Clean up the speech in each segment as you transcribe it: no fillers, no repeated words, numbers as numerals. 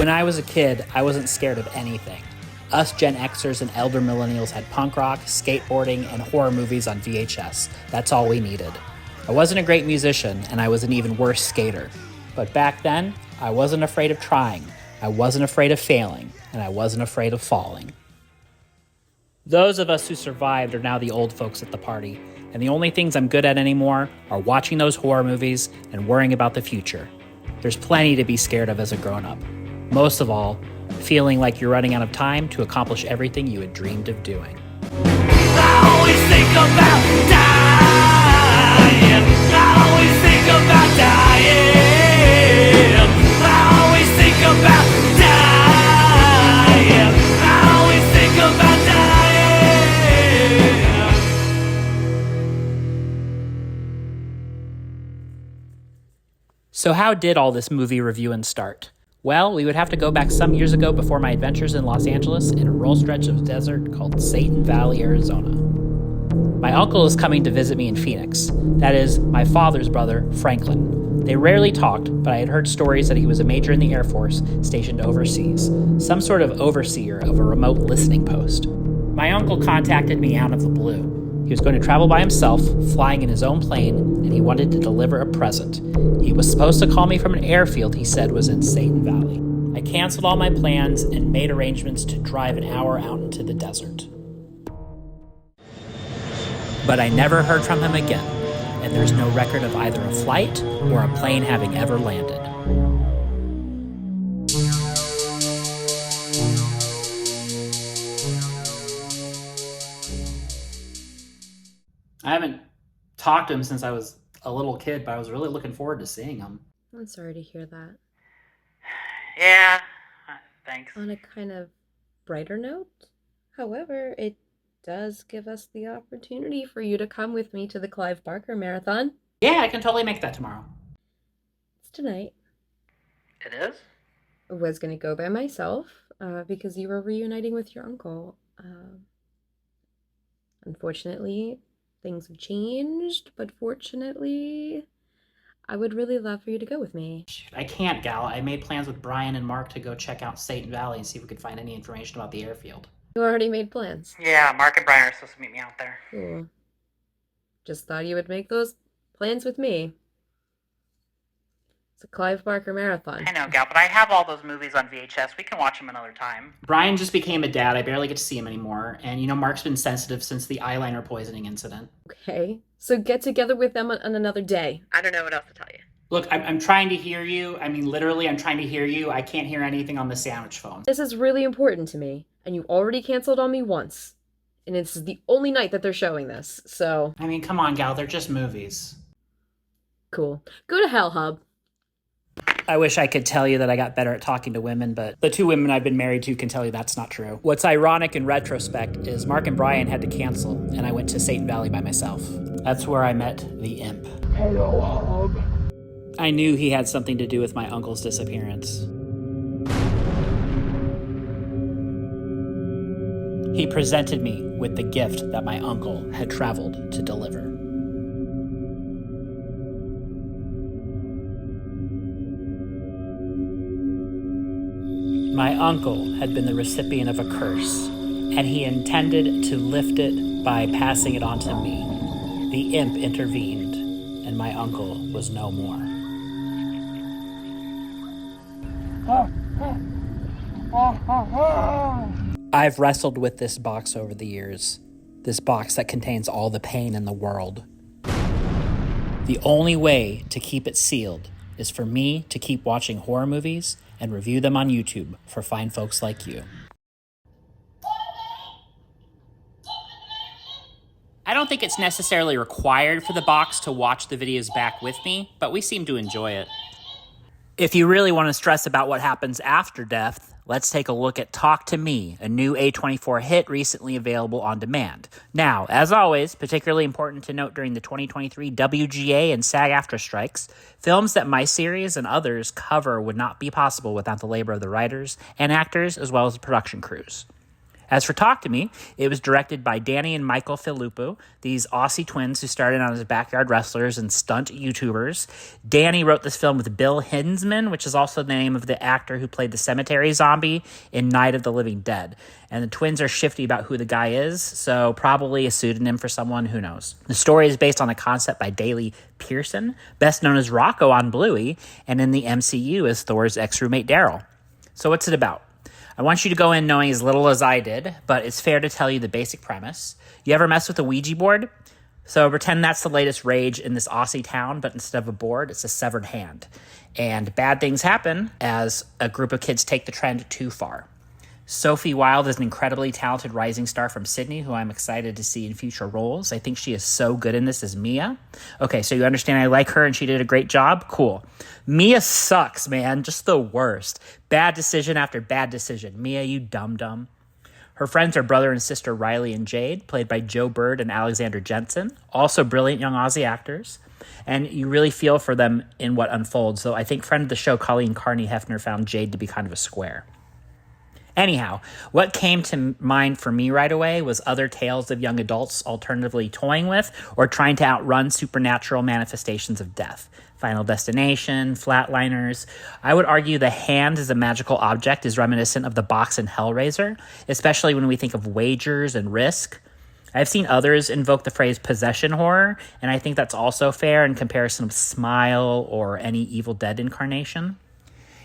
When I was a kid, I wasn't scared of anything. Us Gen Xers and elder millennials had punk rock, skateboarding, and horror movies on VHS. That's all we needed. I wasn't a great musician, and I was an even worse skater. But back then, I wasn't afraid of trying, I wasn't afraid of failing, and I wasn't afraid of falling. Those of us who survived are now the old folks at the party, and the only things I'm good at anymore are watching those horror movies and worrying about the future. There's plenty to be scared of as a grown-up. Most of all, feeling like you're running out of time to accomplish everything you had dreamed of doing. I always think about dying. I always think about dying. I always think about dying. I always think about dying. So how did all this movie reviewing start? Well, we would have to go back some years ago before my adventures in Los Angeles in a rural stretch of desert called Satan Valley, Arizona. My uncle is coming to visit me in Phoenix. That is, my father's brother, Franklin. They rarely talked, but I had heard stories that he was a major in the Air Force stationed overseas, some sort of overseer of a remote listening post. My uncle contacted me out of the blue. He was going to travel by himself, flying in his own plane, and he wanted to deliver a present. He was supposed to call me from an airfield he said was in Satan Valley. I canceled all my plans and made arrangements to drive an hour out into the desert. But I never heard from him again, and there's no record of either a flight or a plane having ever landed. I haven't talked to him since I was a little kid, but I was really looking forward to seeing him. I'm sorry to hear that. Yeah, thanks. On a kind of brighter note, however, it does give us the opportunity for you to come with me to the Clive Barker Marathon. Yeah, I can totally make that tomorrow. It's tonight. It is? I was going to go by myself because you were reuniting with your uncle. Unfortunately, things have changed, but fortunately, I would really love for you to go with me. Shoot, I can't, gal. I made plans with Brian and Mark to go check out Satan Valley and see if we could find any information about the airfield. You already made plans. Yeah, Mark and Brian are supposed to meet me out there. Cool. Just thought you would make those plans with me. It's a Clive Barker Marathon. I know, gal, but I have all those movies on VHS. We can watch them another time. Brian just became a dad. I barely get to see him anymore. And, you know, Mark's been sensitive since the eyeliner poisoning incident. Okay, so get together with them on another day. I don't know what else to tell you. Look, I'm trying to hear you. I mean, literally, I'm trying to hear you. I can't hear anything on the sandwich phone. This is really important to me, and you already canceled on me once. And it's the only night that they're showing this, so... I mean, come on, gal, they're just movies. Cool. Go to hell, Hub. I wish I could tell you that I got better at talking to women, but the two women I've been married to can tell you that's not true. What's ironic in retrospect is Mark and Brian had to cancel, and I went to Satan Valley by myself. That's where I met the imp. Hello, Hub. I knew he had something to do with my uncle's disappearance. He presented me with the gift that my uncle had traveled to deliver. My uncle had been the recipient of a curse, and he intended to lift it by passing it on to me. The imp intervened, and my uncle was no more. I've wrestled with this box over the years. This box that contains all the pain in the world. The only way to keep it sealed is for me to keep watching horror movies and review them on YouTube for fine folks like you. I don't think it's necessarily required for the box to watch the videos back with me, but we seem to enjoy it. If you really want to stress about what happens after death, let's take a look at Talk to Me, a new A24 hit recently available on demand. Now, as always, particularly important to note during the 2023 WGA and SAG-AFTRA strikes, films that my series and others cover would not be possible without the labor of the writers and actors as well as the production crews. As for Talk to Me, it was directed by Danny and Michael Filippo, these Aussie twins who started out as backyard wrestlers and stunt YouTubers. Danny wrote this film with Bill Hinsman, which is also the name of the actor who played the cemetery zombie in Night of the Living Dead. And the twins are shifty about who the guy is, so probably a pseudonym for someone, who knows. The story is based on a concept by Daley Pearson, best known as Rocco on Bluey, and in the MCU as Thor's ex-roommate Daryl. So what's it about? I want you to go in knowing as little as I did, but it's fair to tell you the basic premise. You ever mess with a Ouija board? So pretend that's the latest rage in this Aussie town, but instead of a board, it's a severed hand. And bad things happen as a group of kids take the trend too far. Sophie Wilde is an incredibly talented rising star from Sydney who I'm excited to see in future roles. I think she is so good in this as Mia. Okay, so you understand I like her and she did a great job? Cool. Mia sucks, man. Just the worst. Bad decision after bad decision. Mia, you dum-dum. Her friends are brother and sister Riley and Jade, played by Joe Bird and Alexander Jensen. Also brilliant young Aussie actors. And you really feel for them in what unfolds, though I think friend of the show Colleen Carney Hefner found Jade to be kind of a square. Anyhow, what came to mind for me right away was other tales of young adults alternatively toying with or trying to outrun supernatural manifestations of death. Final Destination, Flatliners. I would argue the hand as a magical object is reminiscent of the box in Hellraiser, especially when we think of wagers and risk. I've seen others invoke the phrase possession horror, and I think that's also fair in comparison with Smile or any Evil Dead incarnation.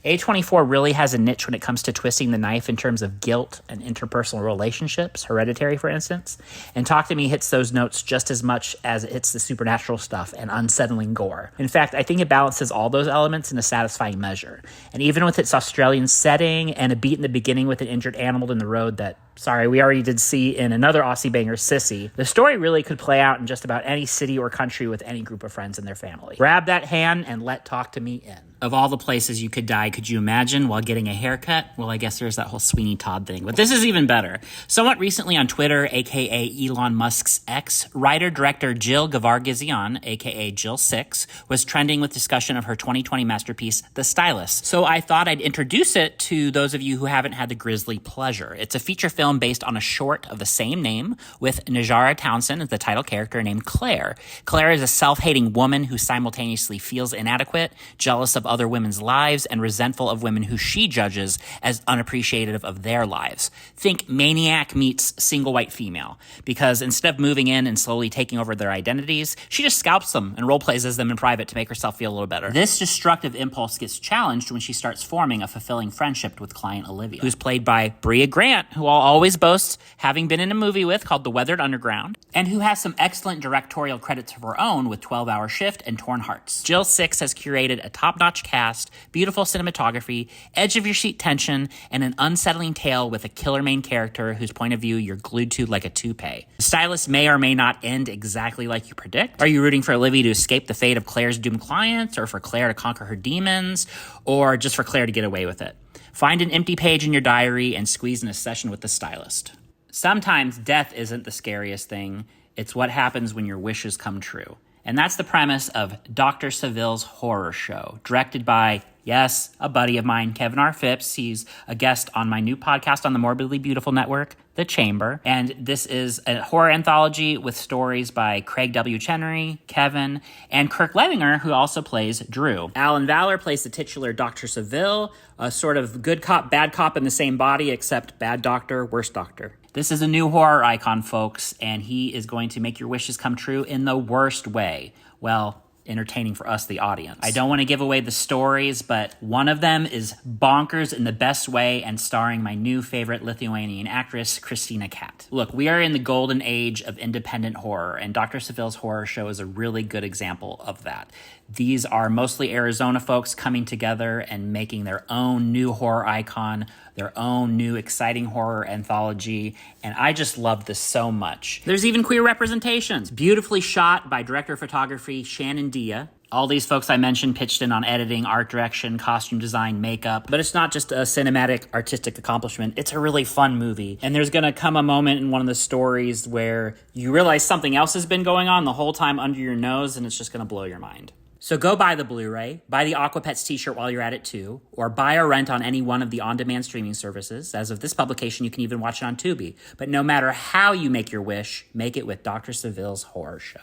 A24 really has a niche when it comes to twisting the knife in terms of guilt and interpersonal relationships, Hereditary, for instance. And Talk to Me hits those notes just as much as it hits the supernatural stuff and unsettling gore. In fact, I think it balances all those elements in a satisfying measure. And even with its Australian setting and a beat in the beginning with an injured animal in the road that, sorry, we already did see in another Aussie banger, Sissy, the story really could play out in just about any city or country with any group of friends and their family. Grab that hand and let Talk to Me in. Of all the places you could die, could you imagine while getting a haircut? Well, I guess there's that whole Sweeney Todd thing, but this is even better. Somewhat recently on Twitter, aka Elon Musk's ex, writer-director Jill Gavargizian, aka Jill 6, was trending with discussion of her 2020 masterpiece, The Stylist. So I thought I'd introduce it to those of you who haven't had the grisly pleasure. It's a feature film based on a short of the same name with Najara Townsend as the title character named Claire. Claire is a self-hating woman who simultaneously feels inadequate, jealous of other women's lives, and resentful of women who she judges as unappreciative of their lives. Think Maniac meets single white female, because instead of moving in and slowly taking over their identities, she just scalps them and roleplays as them in private to make herself feel a little better. This destructive impulse gets challenged when she starts forming a fulfilling friendship with client Olivia, who's played by Brea Grant, who I'll always boast having been in a movie with called The Weathered Underground, and who has some excellent directorial credits of her own with 12-Hour Shift and Torn Hearts. Jill 6 has curated a top-notch cast, beautiful cinematography, edge-of-your-seat tension, and an unsettling tale with a killer main character whose point of view you're glued to like a toupee. The Stylist may or may not end exactly like you predict. Are you rooting for Olivia to escape the fate of Claire's doomed clients, or for Claire to conquer her demons, or just for Claire to get away with it? Find an empty page in your diary and squeeze in a session with The Stylist. Sometimes death isn't the scariest thing. It's what happens when your wishes come true. And that's the premise of Dr. Saville's horror show, directed by, yes, a buddy of mine, Kevin R. Phipps. He's a guest on my new podcast on the Morbidly Beautiful network, The Chamber. And this is a horror anthology with stories by Craig W. Chenery, Kevin, and Kirk Levinger, who also plays Drew. Alan Valor plays the titular Dr. Saville, a sort of good cop, bad cop in the same body, except bad doctor, worse doctor. This is a new horror icon, folks, and he is going to make your wishes come true in the worst way. Well, entertaining for us, the audience. I don't want to give away the stories, but one of them is bonkers in the best way and starring my new favorite Lithuanian actress, Christina Kat. Look, we are in the golden age of independent horror, and Dr. Saville's horror show is a really good example of that. These are mostly Arizona folks coming together and making their own new horror icon, their own new exciting horror anthology, and I just love this so much. There's even queer representations, beautifully shot by director of photography Shannon Dia. All these folks I mentioned pitched in on editing, art direction, costume design, makeup. But it's not just a cinematic artistic accomplishment. It's a really fun movie. And there's going to come a moment in one of the stories where you realize something else has been going on the whole time under your nose, and it's just going to blow your mind. So go buy the Blu-ray, buy the Aquapets t-shirt while you're at it too, or buy or rent on any one of the on-demand streaming services. As of this publication, you can even watch it on Tubi. But no matter how you make your wish, make it with Dr. Saville's Horror Show.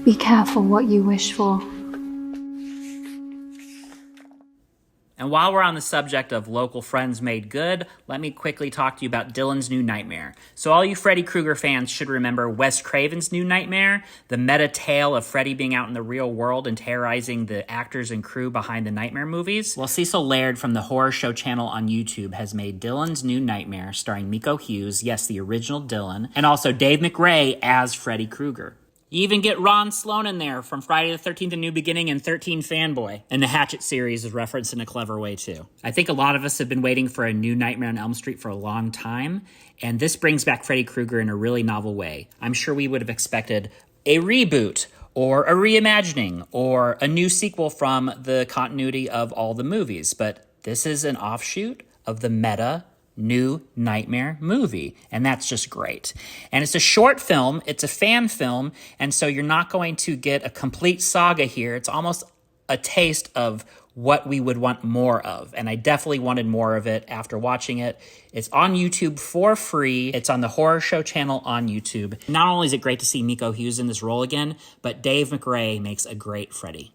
Be careful what you wish for. And while we're on the subject of local friends made good, let me quickly talk to you about Dylan's New Nightmare. So all you Freddy Krueger fans should remember Wes Craven's New Nightmare, the meta tale of Freddy being out in the real world and terrorizing the actors and crew behind the Nightmare movies. Well, Cecil Laird from the Horror Show channel on YouTube has made Dylan's New Nightmare, starring Miko Hughes, yes, the original Dylan, and also Dave McRae as Freddy Krueger. You even get Ron Sloan in there from Friday the 13th, A New Beginning, and 13 Fanboy. And the Hatchet series is referenced in a clever way, too. I think a lot of us have been waiting for a new Nightmare on Elm Street for a long time, and this brings back Freddy Krueger in a really novel way. I'm sure we would have expected a reboot, or a reimagining, or a new sequel from the continuity of all the movies, but this is an offshoot of the meta New Nightmare movie, and that's just great. And it's a short film, it's a fan film, and so you're not going to get a complete saga here. It's almost a taste of what we would want more of, and I definitely wanted more of it after watching it. It's on YouTube for free. It's on the Horror Show channel on YouTube. Not only is it great to see Miko Hughes in this role again, but Dave McRae makes a great Freddy.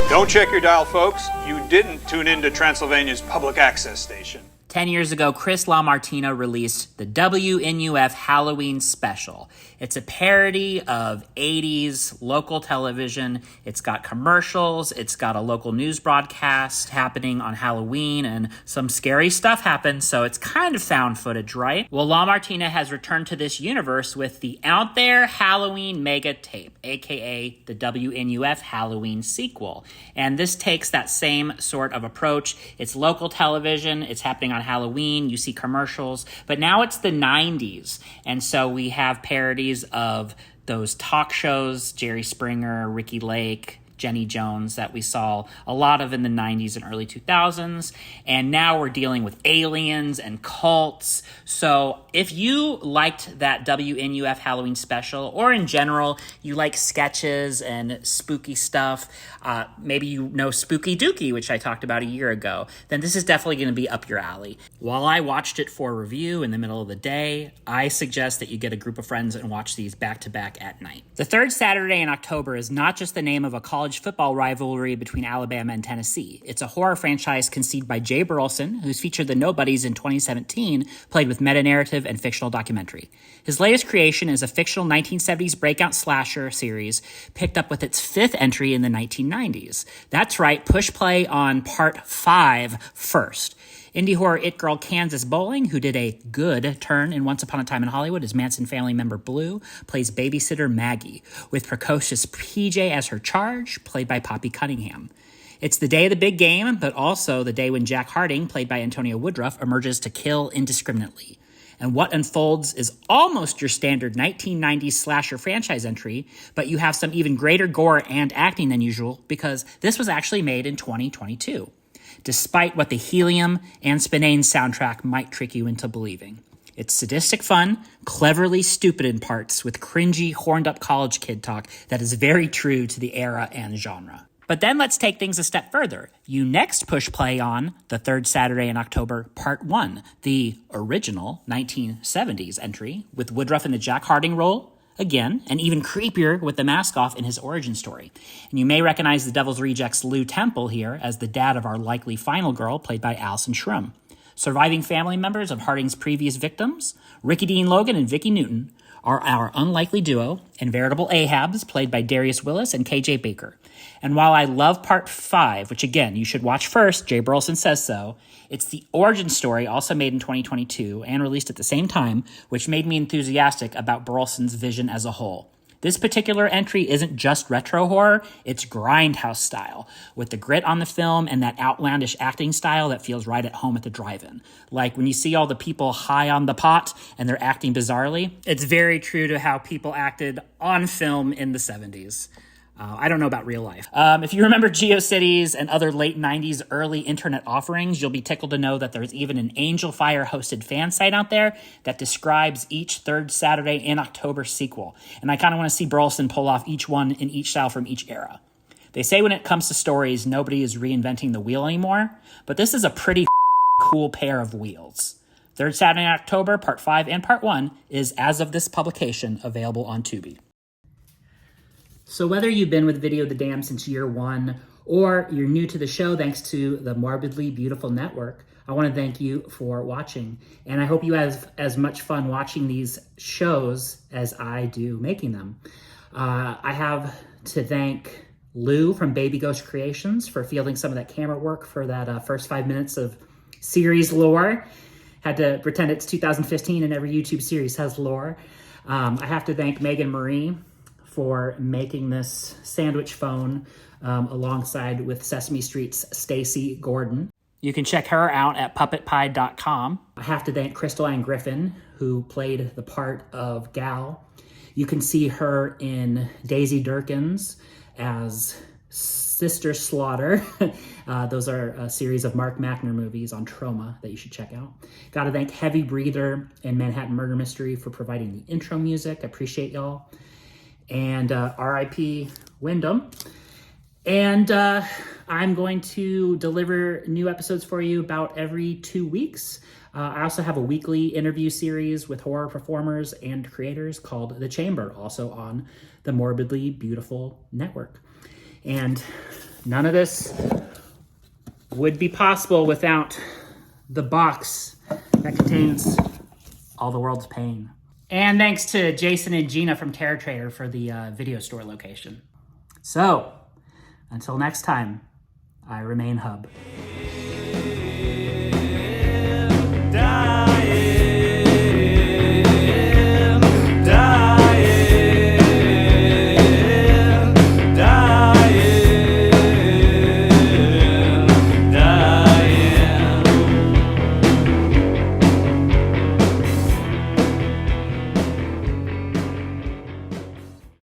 Don't check your dial, folks. You didn't tune into Transylvania's public access station. 10 years ago, Chris LaMartina released the WNUF Halloween Special. It's a parody of 80s local television. It's got commercials. It's got a local news broadcast happening on Halloween, and some scary stuff happens, so it's kind of found footage, right? Well, LaMartina has returned to this universe with the Out There Halloween Mega Tape, aka the WNUF Halloween sequel. And this takes that same sort of approach. It's local television. It's happening on Halloween. You see commercials, but now it's the 90s. And so we have parodies of those talk shows, Jerry Springer, Ricky Lake, Jenny Jones, that we saw a lot of in the 90s and early 2000s. And now we're dealing with aliens and cults. So if you liked that WNUF Halloween special, or in general, you like sketches and spooky stuff, maybe you know Spooky Dookie, which I talked about a year ago, then this is definitely going to be up your alley. While I watched it for review in the middle of the day, I suggest that you get a group of friends and watch these back to back at night. The third Saturday in October is not just the name of a college football rivalry between Alabama and Tennessee. It's a horror franchise conceived by Jay Burleson, who's featured the Nobodies in 2017, played with meta-narrative and fictional documentary. His latest creation is a fictional 1970s breakout slasher series, picked up with its fifth entry in the 1990s. That's right, push play on part 5 first. Indie horror it girl Kansas Bowling, who did a good turn in Once Upon a Time in Hollywood as Manson family member Blue, plays babysitter Maggie, with precocious PJ as her charge, played by Poppy Cunningham. It's the day of the big game, but also the day when Jack Harding, played by Antonio Woodruff, emerges to kill indiscriminately. And what unfolds is almost your standard 1990s slasher franchise entry, but you have some even greater gore and acting than usual because this was actually made in 2022. Despite what the Helium and Spinane soundtrack might trick you into believing. It's sadistic fun, cleverly stupid in parts, with cringy, horned-up college kid talk that is very true to the era and genre. But then let's take things a step further. You next push play on the third Saturday in October, Part 1, the original 1970s entry, with Woodruff in the Jack Harding role, again, and even creepier with the mask off in his origin story. And you may recognize the Devil's Rejects' Lou Temple here as the dad of our likely final girl, played by Alison Shrum. Surviving family members of Harding's previous victims, Ricky Dean Logan and Vicki Newton, are our unlikely duo and veritable Ahabs, played by Darius Willis and KJ Baker. And while I love Part 5, which again, you should watch first, Jay Burleson says so, it's the origin story, also made in 2022 and released at the same time, which made me enthusiastic about Burleson's vision as a whole. This particular entry isn't just retro horror, it's grindhouse style, with the grit on the film and that outlandish acting style that feels right at home at the drive-in. Like when you see all the people high on the pot and they're acting bizarrely, it's very true to how people acted on film in the 70s. I don't know about real life. If you remember GeoCities and other late 90s early internet offerings, you'll be tickled to know that there's even an Angel Fire hosted fan site out there that describes each third Saturday in October sequel. And I kind of want to see Burleson pull off each one in each style from each era. They say when it comes to stories, nobody is reinventing the wheel anymore, but this is a pretty cool pair of wheels. Third Saturday in October, Part 5 and Part 1 is, as of this publication, available on Tubi. So whether you've been with Video the Dam since year one, or you're new to the show thanks to the Morbidly Beautiful network, I want to thank you for watching. And I hope you have as much fun watching these shows as I do making them. I have to thank Lou from Baby Ghost Creations for fielding some of that camera work for that first 5 minutes of series lore. Had to pretend it's 2015 and every YouTube series has lore. I have to thank Megan Marie for making this sandwich phone alongside with Sesame Street's Stacey Gordon. You can check her out at puppetpie.com. I have to thank Krystle Ann Griffin, who played the part of Gal. You can see her in Daisy Durkins as Sister Slaughter. Those are a series of Mark Mackner movies on trauma that you should check out. Got to thank Heavy Breather and Manhattan Murder Mystery for providing the intro music. Appreciate y'all. And R.I.P. Windham. And I'm going to deliver new episodes for you about every 2 weeks. I also have a weekly interview series with horror performers and creators called The Chamber, also on the Morbidly Beautiful network. And none of this would be possible without the box that contains all the world's pain. And thanks to Jason and Gina from Terror Trader for the video store location. So, until next time, I remain Hub.